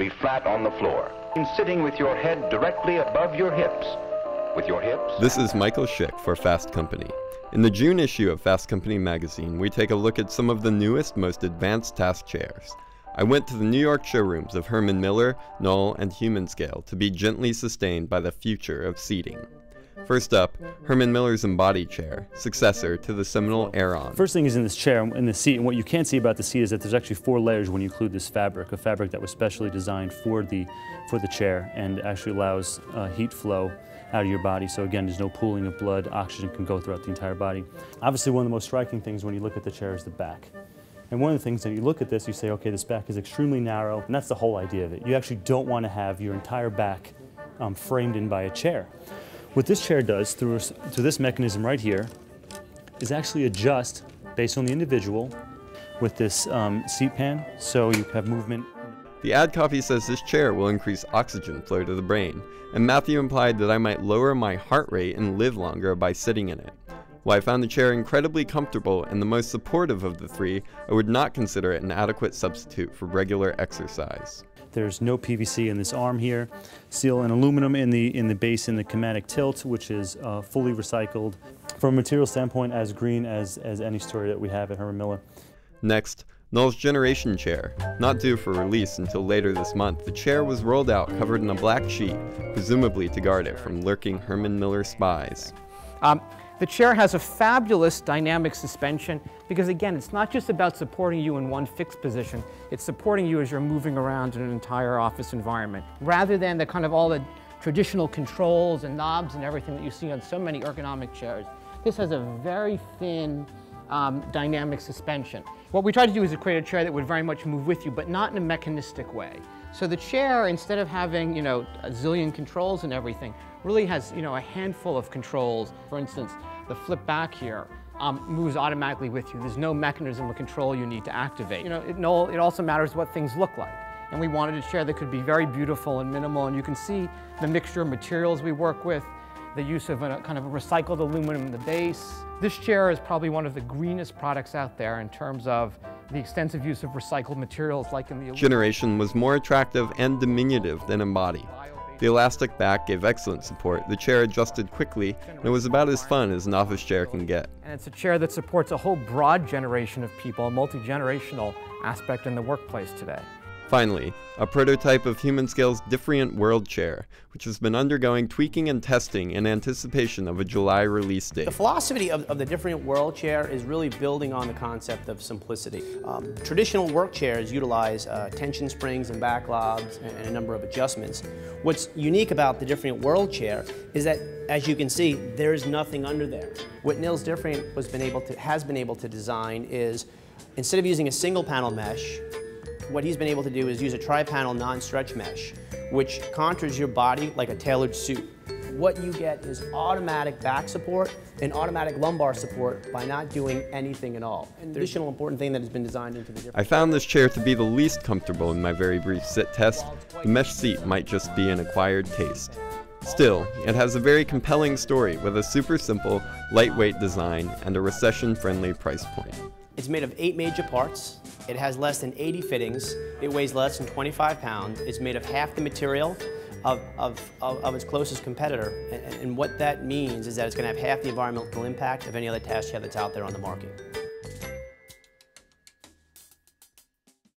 be flat on the floor. Sitting with your head directly above your hips. With your hips. This is Michael Schick for Fast Company. In the June issue of Fast Company magazine, we take a look at some of the newest, most advanced task chairs. I went to the New York showrooms of Herman Miller, Knoll, and Humanscale to be gently sustained by the future of seating. First up, Herman Miller's Embody chair, successor to the seminal Aeron. First thing is in this chair, in the seat, and what you can't see about the seat is that there's actually 4 layers when you include this fabric, a fabric that was specially designed for the chair and actually allows heat flow out of your body. So again, there's no pooling of blood, oxygen can go throughout the entire body. Obviously, one of the most striking things when you look at the chair is the back. And one of the things that you look at this, you say, okay, this back is extremely narrow, and that's the whole idea of it. You actually don't want to have your entire back framed in by a chair. What this chair does through this mechanism right here is actually adjust based on the individual with this seat pan, so you have movement. The ad copy says this chair will increase oxygen flow to the brain, and Matthew implied that I might lower my heart rate and live longer by sitting in it. While I found the chair incredibly comfortable and the most supportive of the 3, I would not consider it an adequate substitute for regular exercise. There's no PVC in this arm here, steel and aluminum in the base in the chromatic tilt, which is fully recycled. From a material standpoint, as green as any story that we have at Herman Miller. Next, Knoll's Generation chair. Not due for release until later this month, the chair was rolled out covered in a black sheet, presumably to guard it from lurking Herman Miller spies. The chair has a fabulous dynamic suspension because, again, it's not just about supporting you in one fixed position, it's supporting you as you're moving around in an entire office environment. Rather than the kind of all the traditional controls and knobs and everything that you see on so many ergonomic chairs, this has a very thin dynamic suspension. What we tried to do is create a chair that would very much move with you, but not in a mechanistic way. So the chair, instead of having, a zillion controls and everything, really has, a handful of controls. For instance, the flip back here moves automatically with you. There's no mechanism or control you need to activate. It also matters what things look like. And we wanted a chair that could be very beautiful and minimal, and you can see the mixture of materials we work with, the use of a kind of a recycled aluminum in the base. This chair is probably one of the greenest products out there in terms of the extensive use of recycled materials like in the aluminum. Generation was more attractive and diminutive than Embody. The elastic back gave excellent support, the chair adjusted quickly, and it was about as fun as an office chair can get. And it's a chair that supports a whole broad generation of people, a multi-generational aspect in the workplace today. Finally, a prototype of Humanscale's Different World chair, which has been undergoing tweaking and testing in anticipation of a July release date. The philosophy of the Different World chair is really building on the concept of simplicity. Traditional work chairs utilize tension springs and backlogs and a number of adjustments. What's unique about the Different World chair is that, as you can see, there is nothing under there. What Nils Different has been able to design is, instead of using a single panel mesh, what he's been able to do is use a tri-panel non-stretch mesh, which contours your body like a tailored suit. What you get is automatic back support and automatic lumbar support by not doing anything at all. And the additional important thing that has been designed into the different... I found this chair to be the least comfortable in my very brief sit test. The mesh seat might just be an acquired taste. Still, it has a very compelling story with a super simple, lightweight design and a recession-friendly price point. It's made of 8 major parts. It has less than 80 fittings. It weighs less than 25 pounds. It's made of half the material of its closest competitor. And what that means is that it's going to have half the environmental impact of any other task chair that's out there on the market.